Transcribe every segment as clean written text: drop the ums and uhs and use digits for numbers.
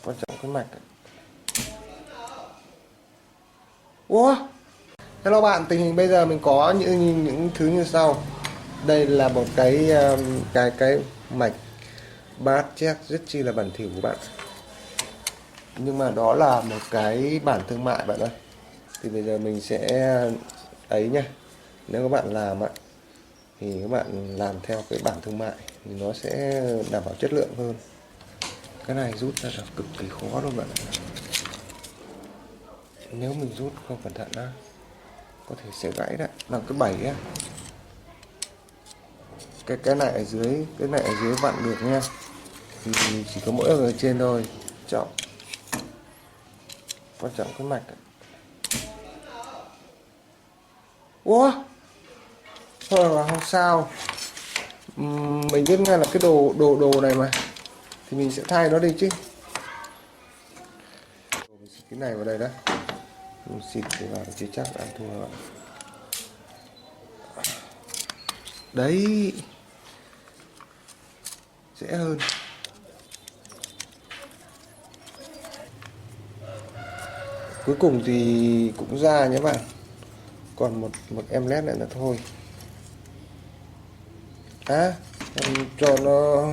quan trọng cái mạch. Ủa, hello bạn, tình hình bây giờ mình có những thứ như sau. Đây là một cái mạch bass check rất chi là bẩn thỉu của bạn, nhưng mà đó là một cái bản thương mại bạn ơi. Thì bây giờ mình sẽ ấy nha, nếu các bạn làm thì các bạn làm theo cái bản thương mại thì nó sẽ đảm bảo chất lượng hơn. Cái này rút ra là cực kỳ khó luôn bạn ạ. Nếu mình rút không cẩn thận á, có thể sẽ gãy đấy. Bằng cái 7 á, cái này ở dưới, cái này ở dưới vặn được nha, thì chỉ có mỗi ở trên thôi. Quan trọng cái mạch. Ủa, thôi là không sao. Mình biết ngay là cái đồ này mà, thì mình sẽ thay nó đi chứ. Mình xịt cái này vào đây đó, mình xịt để vào chưa chắc ăn thua bạn. Đấy, dễ hơn. Cuối cùng thì cũng ra nhé bạn, còn một em led nữa là thôi. Cho nó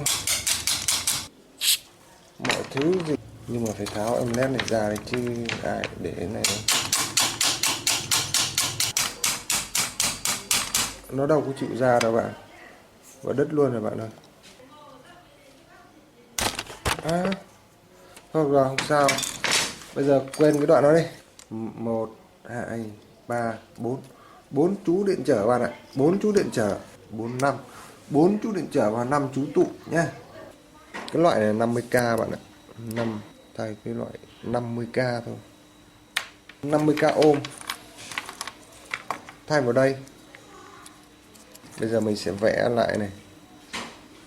mọi thứ gì, nhưng mà phải tháo em led này ra đấy chứ, ai để cái này đâu. Nó đâu có chịu ra đâu bạn, vào đất luôn rồi bạn ơi. Thôi rồi, không sao, bây giờ quên cái đoạn đó đi. 1 2 3 4, 4 chú điện trở bạn ạ, 4 chú điện trở, 4 5, 4 chú điện trở và 5 chú tụ nhá. Cái loại này 50k bạn ạ, 5 thay cái loại 50k thôi, 50k ôm thay vào đây. Bây giờ mình sẽ vẽ lại này,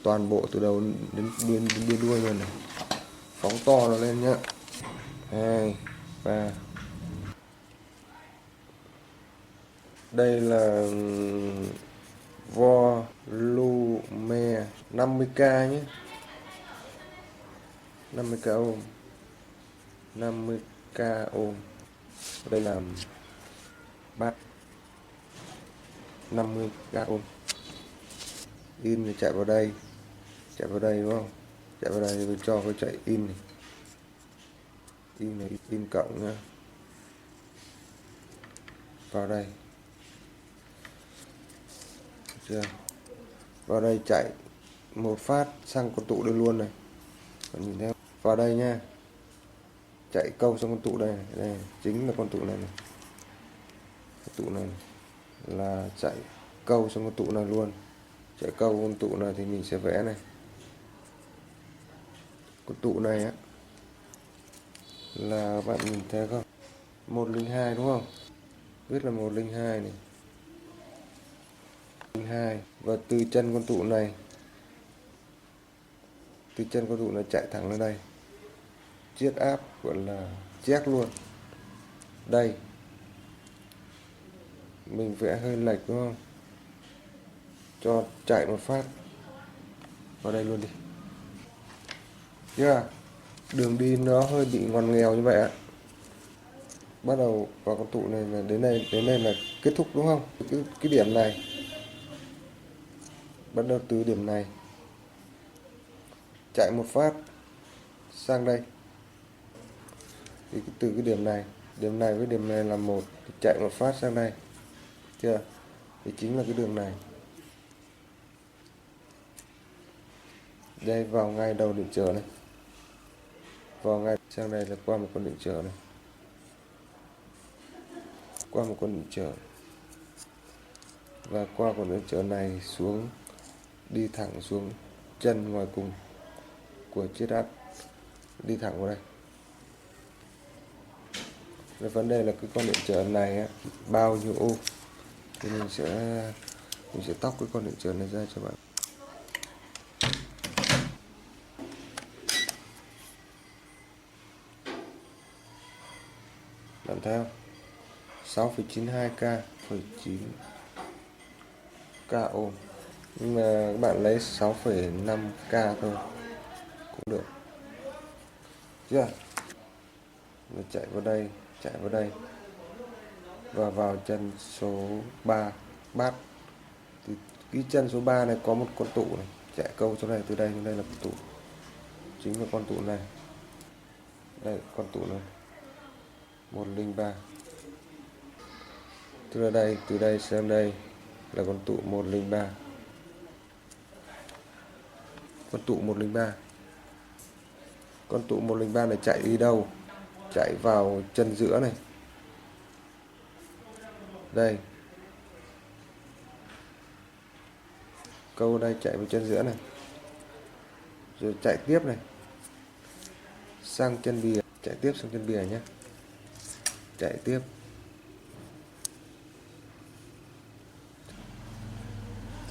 toàn bộ từ đầu đến đuôi luôn này, phóng to nó lên nhá. 2 3, đây là volume 50k nhé, 50k ôm, 50k ôm. Đây là bass 50k ôm. In thì chạy vào đây đúng không, chạy vào đây thì cho cái chạy in này, in cộng nhá, vào đây chưa, vào đây chạy một phát sang con tụ đây luôn này. Bạn nhìn theo, vào đây nha, chạy câu sang con tụ đây này. Đây chính là con tụ này, con tụ này là chạy câu sang con tụ này luôn. Chạy câu con tụ này thì mình sẽ vẽ này, con tụ này á là bạn nhìn thấy không, 102 đúng không, viết là 102 này, 02. Và từ chân con tụ này, từ chân con tụ này chạy thẳng lên đây, chiết áp gọi là check luôn. Đây mình vẽ hơi lệch đúng không, cho chạy một phát vào đây luôn đi. Đường đi nó hơi bị ngoằn nghèo như vậy ạ. Bắt đầu vào con tụ này là đến đây là kết thúc đúng không, cái điểm này bắt đầu từ điểm này chạy một phát sang đây, thì từ cái điểm này với điểm này là một, thì chạy một phát sang đây chưa, thì chính là cái đường này. Đây vào ngay đầu điện trở này, vào ngay sang đây là qua một con điện trở này, qua một con điện trở, và qua con điện trở này xuống, đi thẳng xuống chân ngoài cùng của chiết áp, đi thẳng vào đây. Cái vấn đề là cái con điện trở này á, bao nhiêu ô, thì mình sẽ tóc cái con điện trở này ra cho bạn. Bạn thấy không, 6,92k, 9k ôm, nhưng mà các bạn lấy 6,5k thôi cũng được. chưa? Rồi chạy vào đây và vào chân số 3 bát. Thì cái chân số 3 này có một con tụ này, chạy câu chỗ này, từ đây đến đây là con tụ, chính là con tụ này. Đây con tụ này 103. Tức là đây, từ đây xem đây là con tụ 103. Con tụ 103. Con tụ 103 này chạy đi đâu? Chạy vào chân giữa này. Đây. Câu đây chạy vào chân giữa này. Rồi chạy tiếp này. Sang chân bìa, chạy tiếp sang chân bìa nhé. Chạy tiếp.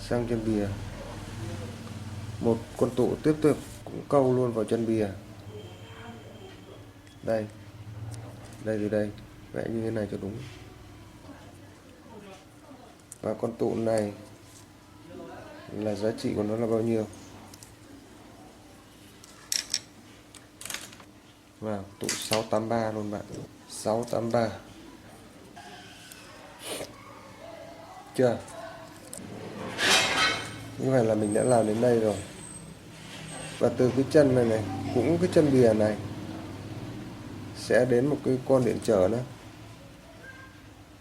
Sang chân bìa. Một con tụ tiếp tục cũng câu luôn vào chân bìa. Đây. Đây từ đây, vẽ như thế này cho đúng. Và con tụ này là giá trị của nó là bao nhiêu? Vào tụ 683 luôn bạn. 683. Chưa? Như vậy là mình đã làm đến đây rồi. Và từ cái chân này này, cũng cái chân bìa này sẽ đến một cái con điện trở nữa.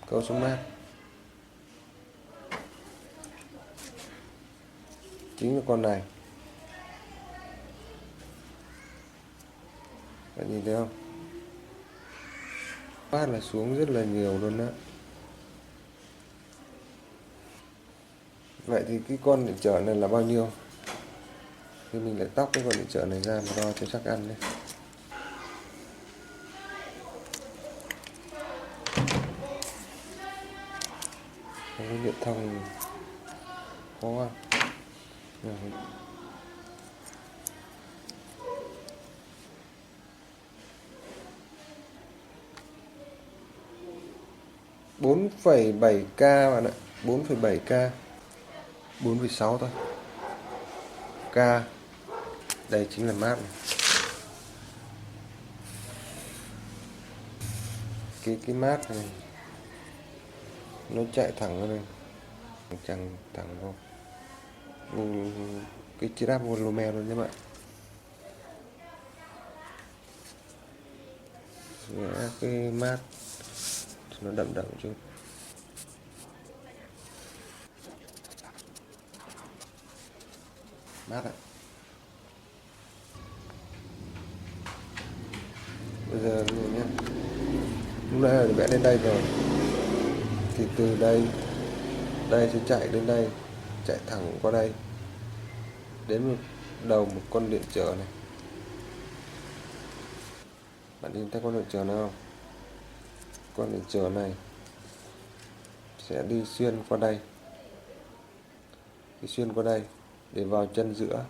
Câu xuống mát. Chính là con này. Bạn nhìn thấy không? Phát là xuống rất là nhiều luôn đó. Vậy thì cái con điện trở này là bao nhiêu? Thì mình lại tóc cái con điện trở này ra mà đo cho chắc ăn đấy. Không có điện thông khó không? 4,7K bạn ạ, 4,7K, 4,6 thôi. K, đây chính là mát này. Cái mát này nó chạy thẳng ra đây, chẳng thẳng vô cái treble volume luôn nhé bạn. Vẽ cái mát nó đậm đậm chút. Mát ạ. Bây giờ nhé, lúc nãy là vẽ đến đây rồi, thì từ đây sẽ chạy đến đây, chạy thẳng qua đây đến một đầu một con điện trở này. Bạn nhìn thấy con điện trở này không? Con điện trở này sẽ đi xuyên qua đây, đi xuyên qua đây để vào chân giữa.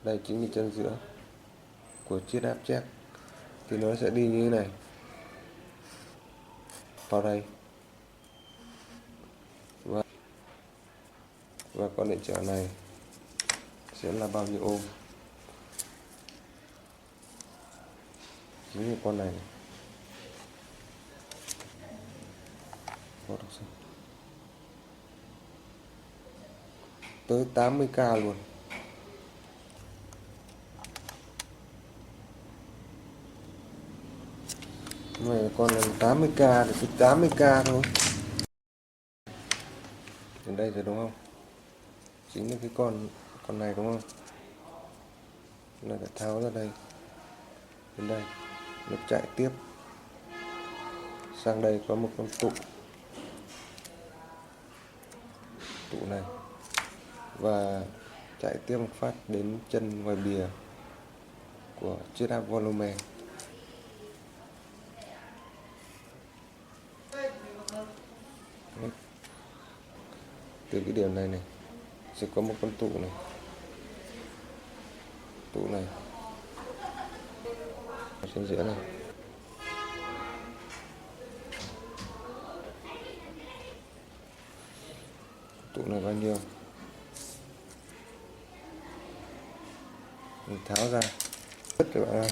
Đây chính là chân giữa của chiếc áp check. Thì nó sẽ đi như thế này vào đây, và con điện trở này sẽ là bao nhiêu ôm? Chính là con này. Tới 80K luôn. Này con này 80K thì cứ 80K thôi. Đến đây rồi đúng không? Chính là cái con này đúng không? Nó phải tháo ra đây. Đến đây nó chạy tiếp sang đây, có một con tụ này, và chạy tiếp một phát đến chân ngoài bìa của chiếc áp volume. Từ cái điểm này này sẽ có một con tụ này, ở trên giữa này. Tụ này bao nhiêu? Mình tháo ra tất cả bạn ơi.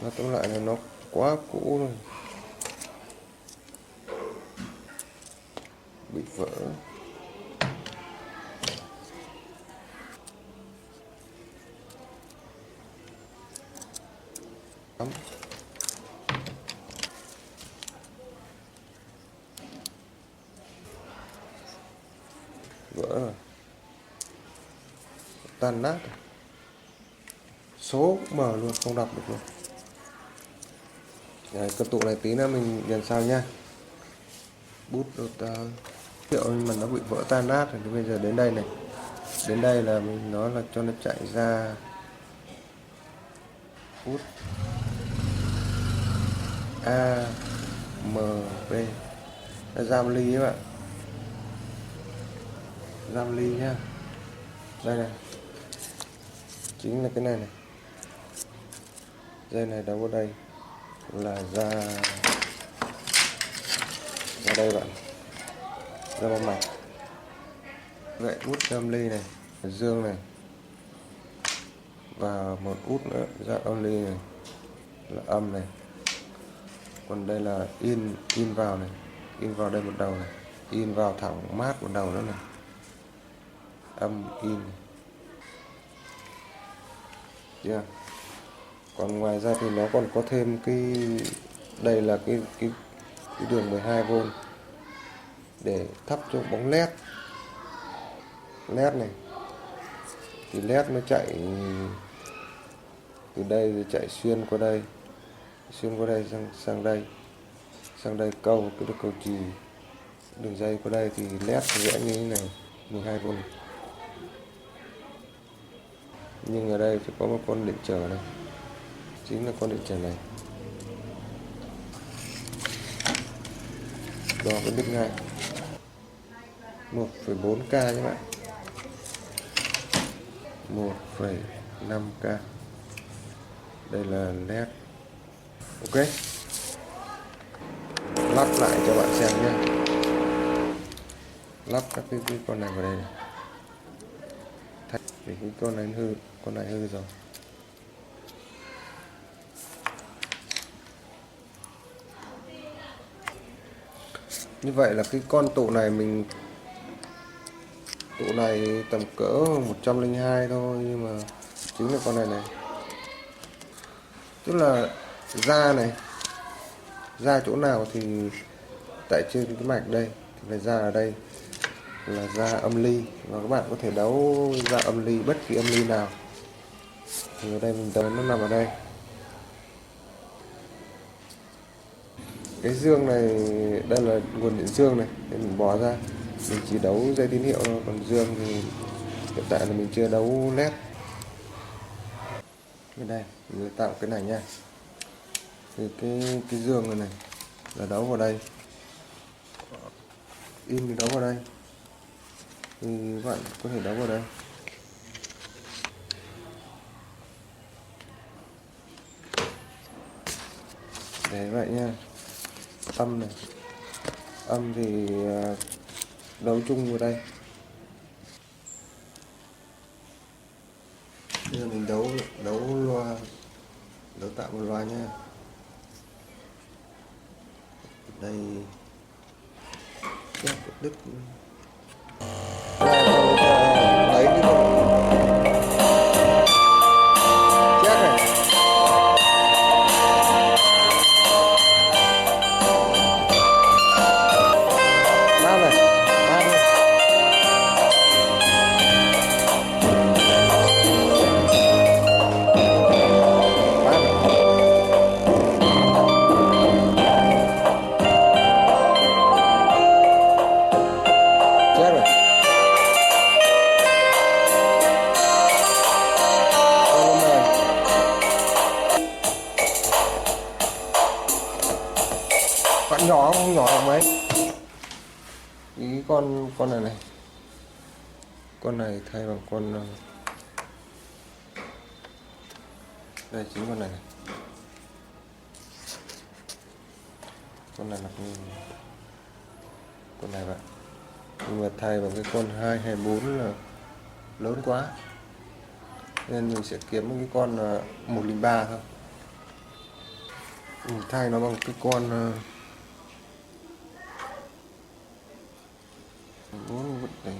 Nó tóm lại là nó quá cũ rồi, bị vỡ. Lắm. Vỡ rồi, tan nát rồi. Số mở luôn, không đọc được luôn. Đấy, cái tụ này tí nữa mình dần sau nha. Bút rotor liệu mà nó bị vỡ tan nát rồi. Thì bây giờ đến đây này, đến đây là mình nói là cho nó chạy ra bút A M B, là giam ly các bạn, giam ly nhá. Đây này, chính là cái này này, dây này đấu vào đây là ra đây bạn, ra bao mạch. Vậy út âm ly này là dương này, và một út nữa ra âm ly này là âm này. Còn đây là in vào này, in vào đây một đầu này, in vào thẳng mát một đầu nữa này, âm in này. Yeah. Còn ngoài ra thì nó còn có thêm cái, đây là cái đường 12V để thắp cho bóng led này. Thì led nó chạy từ đây rồi chạy xuyên qua đây sang đây câu cái được cầu chì đường dây qua đây, thì led vẽ như thế này 12V. Nhưng ở đây sẽ có một con điện trở này, chính là con điện trở này, đo cái biết ngay 1,4K các bạn, 1,5K. Đây là led. Ok, lắp lại cho bạn xem nhé. Lắp các cái con này vào đây này. Vì cái con này hư rồi. Như vậy là cái con tụ này tụ này tầm cỡ 102 thôi, nhưng mà chính là con này này, tức là ra này, ra chỗ nào thì tại trên cái mạch đây thì phải ra ở đây là ra âm ly, và các bạn có thể đấu ra âm ly bất kỳ âm ly nào. Thì ở đây mình đấu nó nằm ở đây. Cái dương này, đây là nguồn điện dương này, để mình bỏ ra, mình chỉ đấu dây tín hiệu thôi. Còn dương thì hiện tại là mình chưa đấu led. Bên đây mình tạo cái này nha, thì cái dương này là đấu vào đây, in thì đấu vào đây, thì các bạn có thể đấu vào đây. Để vậy nha. Âm này, âm thì đấu chung vào đây. Bây giờ mình đấu loa, đấu tạo một loa nha. Đây chắc đứt. Lấy cái chết này. Bao này, bao này. Bạn nhỏ không nhỏ được mấy. Ý con này này, con này thay bằng con đây, chính con này này. Con này là con này bạn, nhưng mà thay bằng cái con 224 là lớn quá, nên mình sẽ kiếm một cái con 103 thôi. Mình thay nó bằng cái con 4 vứt này,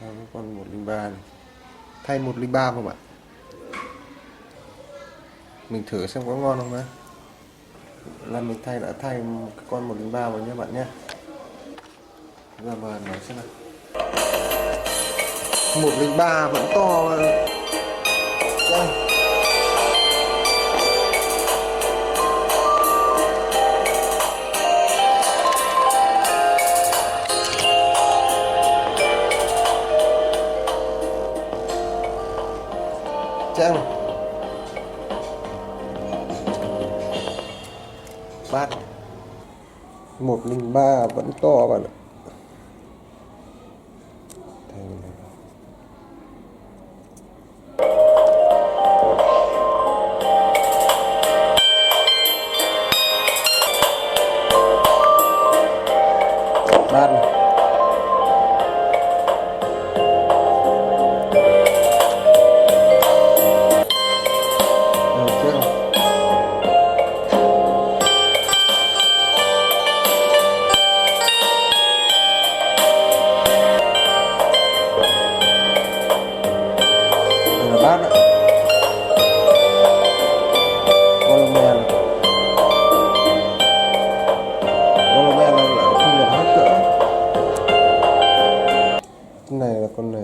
theo cái con 103 này, thay 103 không ạ? Mình thử xem có ngon không nhé. Là mình đã thay một cái con 103 vào nhé bạn nhé. Giờ mà nói xem nào. 103 vẫn to. Đây. Chăng bát 103 vẫn to bạn ạ. Bát này. Bát ạ. Volume là không được hết cỡ. Cái này là con này